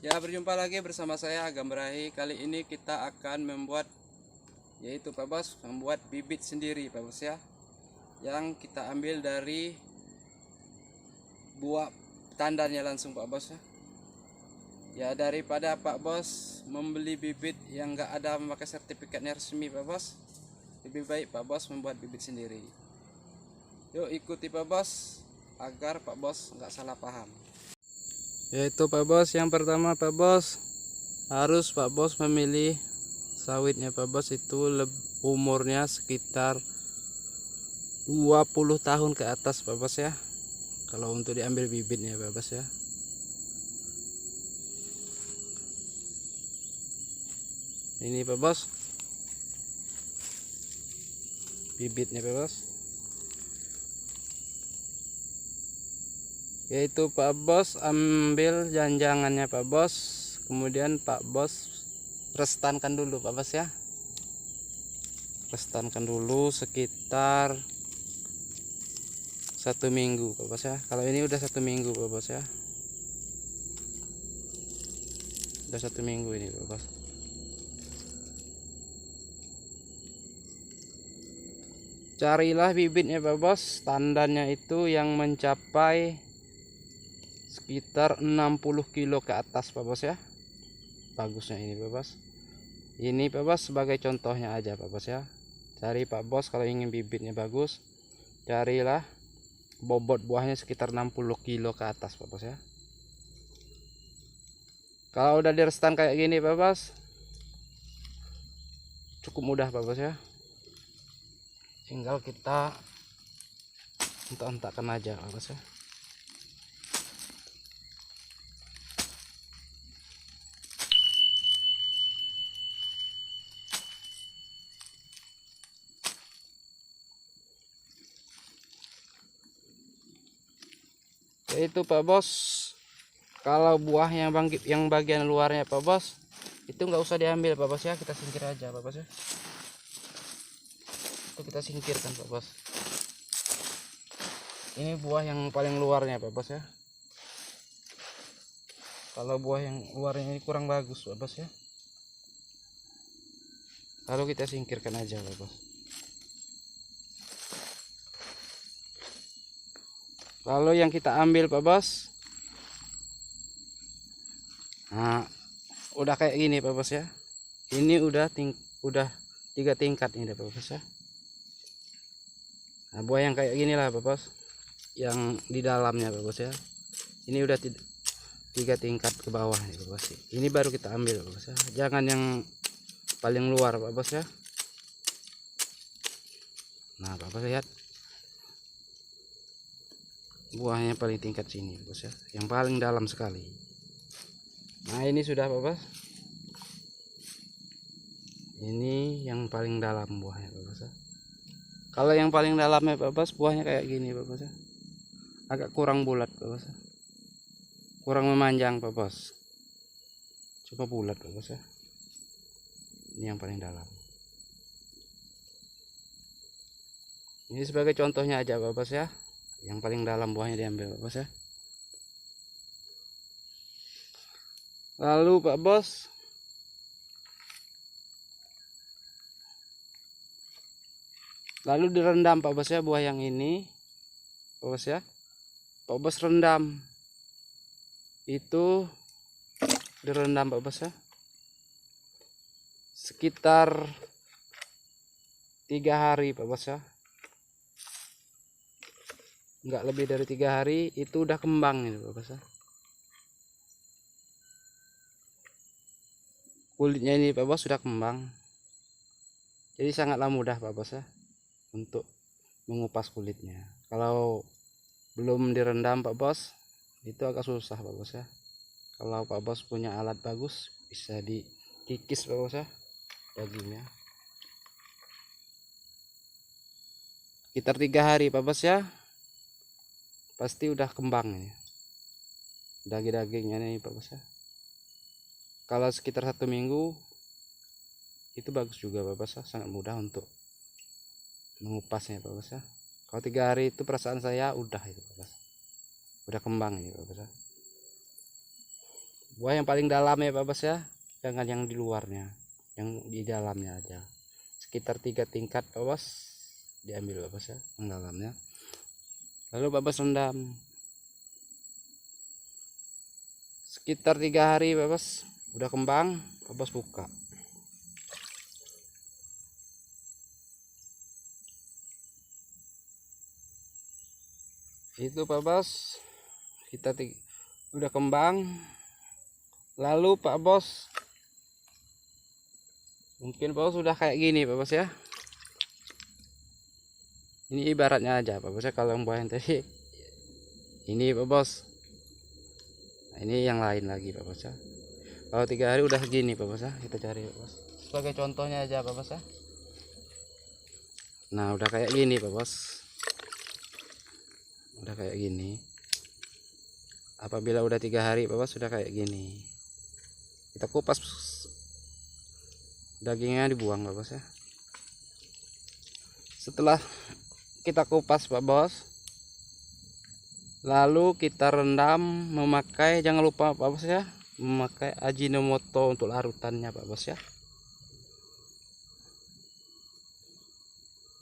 Ya, berjumpa lagi bersama saya Agam Berahi. Kali ini kita akan membuat, yaitu Pak Bos, membuat bibit sendiri Pak Bos ya, yang kita ambil dari buah tandannya langsung Pak Bos ya. Ya, daripada Pak Bos membeli bibit yang enggak ada memakai sertifikatnya resmi Pak Bos, lebih baik Pak Bos membuat bibit sendiri. Yuk ikuti Pak Bos agar Pak Bos nggak salah paham. Yaitu Pak Bos, yang pertama Pak Bos harus Pak Bos memilih sawitnya Pak Bos itu umurnya sekitar 20 tahun ke atas Pak Bos ya, kalau untuk diambil bibitnya Pak Bos ya. Ini Pak Bos bibitnya Pak Bos, yaitu Pak Bos ambil janjangannya Pak Bos, kemudian Pak Bos restankan dulu Pak Bos ya, restankan dulu sekitar 1 minggu Pak Bos ya. Kalau ini udah 1 minggu Pak Bos ya, udah 1 minggu ini Pak Bos. Carilah bibitnya Pak Bos, tandannya itu yang mencapai sekitar 60 kilo ke atas Pak Bos ya. Bagusnya ini Pak Bos. Ini Pak Bos sebagai contohnya aja Pak Bos ya. Cari Pak Bos kalau ingin bibitnya bagus, carilah bobot buahnya sekitar 60 kilo ke atas Pak Bos ya. Kalau udah direstan kayak gini Pak Bos, cukup mudah Pak Bos ya. Tinggal kita entak-entakkan aja Pak Bos ya. Yaitu Pak Bos, kalau buah yang bagian luarnya Pak Bos itu nggak usah diambil Pak Bos ya, kita singkir aja Pak Bos ya. Itu kita singkirkan Pak Bos. Ini buah yang paling luarnya Pak Bos ya. Kalau buah yang luarnya ini kurang bagus Pak Bos ya, lalu kita singkirkan aja Pak Bos. Lalu yang kita ambil Pak Bos, nah udah kayak gini Pak Bos ya. Ini udah 3 tingkat ini Pak Bos ya. Nah, buah yang kayak gini lah Pak Bos, yang di dalamnya Pak Bos ya. Ini udah 3 tingkat ke bawah nih Pak Bos. Ini baru kita ambil Pak Bos ya. Jangan yang paling luar Pak Bos ya. Nah Pak Bos lihat, buahnya paling tingkat sini Pak Bos ya, yang paling dalam sekali. Nah ini sudah Pak Bos, ini yang paling dalam buahnya Pak Bos ya. Kalau yang paling dalamnya Pak Bos, buahnya kayak gini Pak Bos ya, agak kurang bulat Pak Bos ya, kurang memanjang Pak Bos, coba bulat Pak Bos ya. Ini yang paling dalam. Ini sebagai contohnya aja Pak Bos ya, yang paling dalam buahnya diambil Pak Bos ya. Lalu Pak Bos, lalu direndam Pak Bos ya, buah yang ini Pak Bos ya. Pak Bos rendam, itu direndam Pak Bos ya, sekitar 3 hari Pak Bos ya, nggak lebih dari 3 hari itu udah kembang ini Pak Bos ya. Kulitnya ini Pak Bos sudah kembang, jadi sangatlah mudah Pak Bos ya untuk mengupas kulitnya. Kalau belum direndam Pak Bos, itu agak susah Pak Bos ya. Kalau Pak Bos punya alat bagus, bisa dikikis Pak Bos ya dagingnya. Sekitar 3 hari Pak Bos ya, pasti udah kembang ya daging-dagingnya nih Pak Bos ya. Kalau sekitar 1 minggu itu bagus juga Pak Bos ya, sangat mudah untuk mengupasnya Pak Bos ya. Kalau 3 hari itu perasaan saya udah itu Pak Bos, udah kembang ini Pak Bos ya. buah yang paling dalam ya Pak Bos ya, jangan yang di luarnya, yang di dalamnya aja. Sekitar 3 tingkat Pak Bos diambil Pak Bos ya, yang dalamnya. Lalu Pak Bos rendam sekitar 3 hari Pak Bos, udah kembang Pak Bos buka. Itu Pak Bos, kita udah kembang. Lalu Pak Bos, mungkin Pak Bos sudah kayak gini Pak Bos ya. Ini ibaratnya aja Pak Bos ya, kalau yang buah yang tadi ini Pak Bos. Nah, ini yang lain lagi Pak Bos ya. Kalau 3 hari udah gini Pak Bos ya, kita cari Pak Bos. Sebagai contohnya aja Pak Bos ya. Nah udah kayak gini Pak Bos, udah kayak gini. Apabila udah 3 hari Pak Bos sudah kayak gini, kita kupas, dagingnya dibuang Pak Bos ya. Setelah kita kupas Pak Bos, lalu kita rendam memakai, jangan lupa Pak Bos ya, memakai Ajinomoto untuk larutannya Pak Bos ya.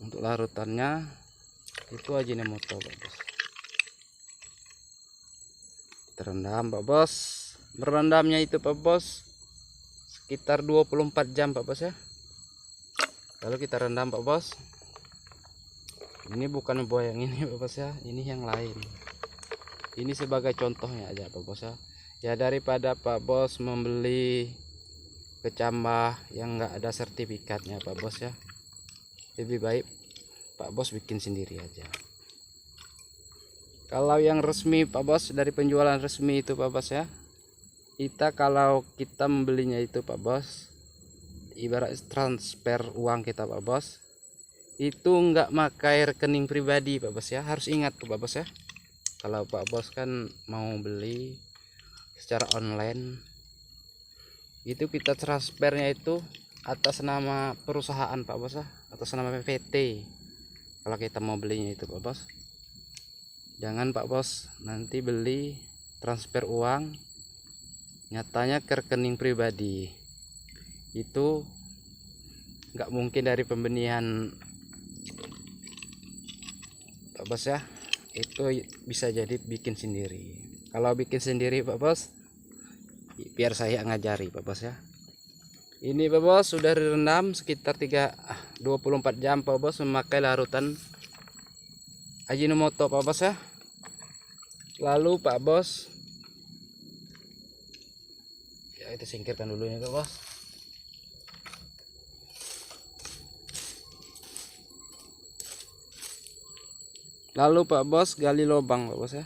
Untuk larutannya itu Ajinomoto Pak Bos. Terendam Pak Bos, merendamnya itu Pak Bos sekitar 24 jam Pak Bos ya. Lalu kita rendam Pak Bos. Ini bukan buah yang ini Pak Bos ya, ini yang lain. Ini sebagai contohnya aja Pak Bos ya. Ya daripada Pak Bos membeli kecambah yang enggak ada sertifikatnya Pak Bos ya, lebih baik Pak Bos bikin sendiri aja. Kalau yang resmi Pak Bos, dari penjualan resmi itu Pak Bos ya, kita kalau kita membelinya itu Pak Bos, ibarat transfer uang kita Pak Bos, itu enggak pakai rekening pribadi Pak Bos ya. Harus ingat tuh Pak Bos ya, kalau Pak Bos kan mau beli secara online itu kita transfernya itu atas nama perusahaan Pak Bos ya, atas nama PVT. Kalau kita mau belinya itu Pak Bos, jangan Pak Bos nanti beli transfer uang nyatanya ke rekening pribadi. Itu nggak mungkin dari pembenihan Pak Bos ya, itu bisa jadi bikin sendiri. Kalau bikin sendiri Pak Bos, biar saya ngajari Pak Bos ya. Ini Pak Bos sudah direndam sekitar 24 jam Pak Bos memakai larutan Ajinomoto Pak Bos ya. Lalu Pak Bos, ya kita singkirkan dulu ya Pak Bos. Lalu Pak Bos gali lubang Pak Bos ya.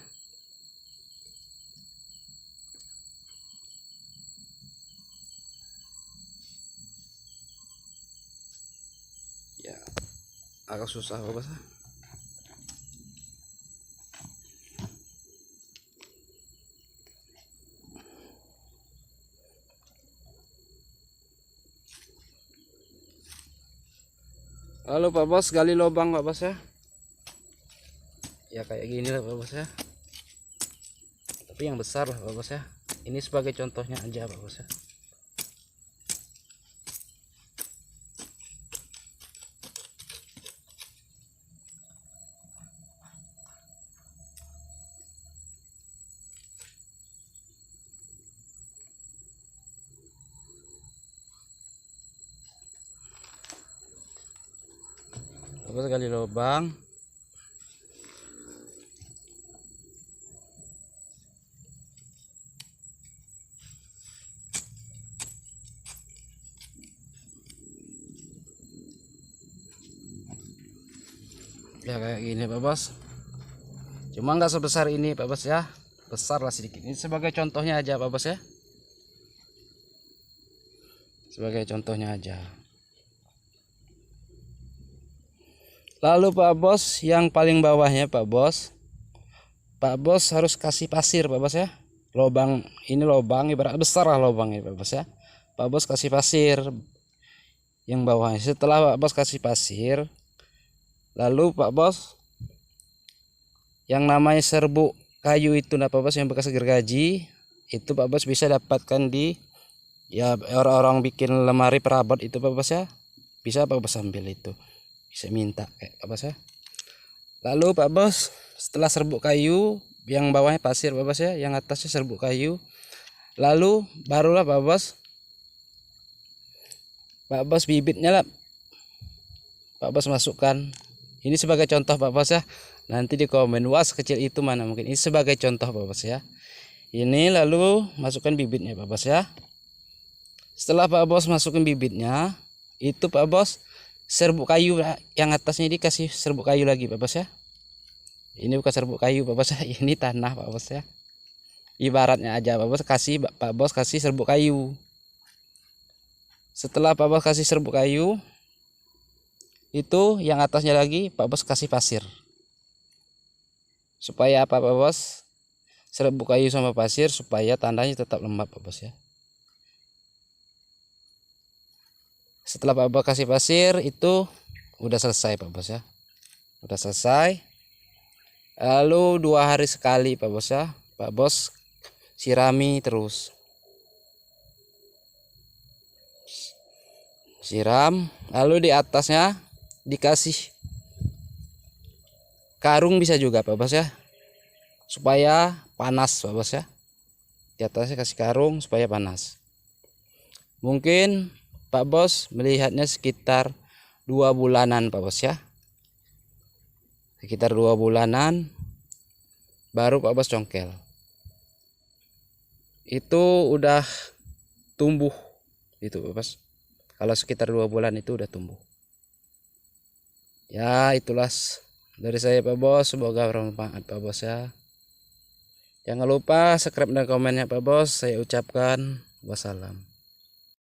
Ya agak susah Pak Bos ya. Lalu Pak Bos gali lubang Pak Bos ya. Ya kayak gini lah Pak Bos ya. Tapi yang besar lah Pak Bos ya. Ini sebagai contohnya aja Pak Bos ya. Pak Bos gali lubang. Ya kayak gini Pak Bos, cuma nggak sebesar ini Pak Bos ya, besar lah sedikit. Ini sebagai contohnya aja Pak Bos ya, sebagai contohnya aja. Lalu Pak Bos yang paling bawahnya Pak Bos harus kasih pasir Pak Bos ya. Lubang ini, lubang ibarat besar lah lubangnya Pak Bos ya. Pak Bos kasih pasir yang bawahnya. Setelah Pak Bos kasih pasir, lalu Pak Bos yang namanya serbuk kayu itu nah Pak Bos yang bekas gergaji, Itu Pak Bos bisa dapatkan di ya orang-orang bikin lemari perabot itu Pak Bos ya. Bisa Pak Bos ambil itu. Bisa minta kayak Pak Bos ya. Lalu Pak Bos setelah serbuk kayu yang bawahnya pasir Pak Bos ya, yang atasnya serbuk kayu. Lalu barulah Pak Bos bibitnya lah Pak Bos masukkan. Ini sebagai contoh Pak Bos ya. Nanti di komen, wah sekecil itu mana mungkin. Ini sebagai contoh Pak Bos ya. Ini lalu masukkan bibitnya Pak Bos ya. Setelah Pak Bos masukin bibitnya, itu Pak Bos serbuk kayu yang atasnya dikasih serbuk kayu lagi Pak Bos ya. Ini bukan serbuk kayu Pak Bos ya, ini tanah Pak Bos ya. Ibaratnya aja Pak Bos kasih serbuk kayu. Setelah Pak Bos kasih serbuk kayu, itu yang atasnya lagi Pak Bos kasih pasir. Supaya apa Pak Bos? Serbuk kayu sama pasir supaya tandanya tetap lembab Pak Bos ya. Setelah Pak Bos kasih pasir itu udah selesai Pak Bos ya. Udah selesai. Lalu 2 hari sekali Pak Bos ya. Pak Bos sirami terus. Siram, lalu di atasnya dikasih karung bisa juga Pak Bos ya. Supaya panas Pak Bos ya. Di atasnya kasih karung supaya panas. Mungkin Pak Bos melihatnya sekitar 2 bulanan Pak Bos ya. Sekitar 2 bulanan baru Pak Bos congkel. Itu udah tumbuh itu Pak Bos. Kalau sekitar 2 bulan itu udah tumbuh. Ya itulah dari saya Pak Bos. Semoga bermanfaat Pak Bos ya. Jangan lupa subscribe dan komennya Pak Bos. Saya ucapkan wassalam.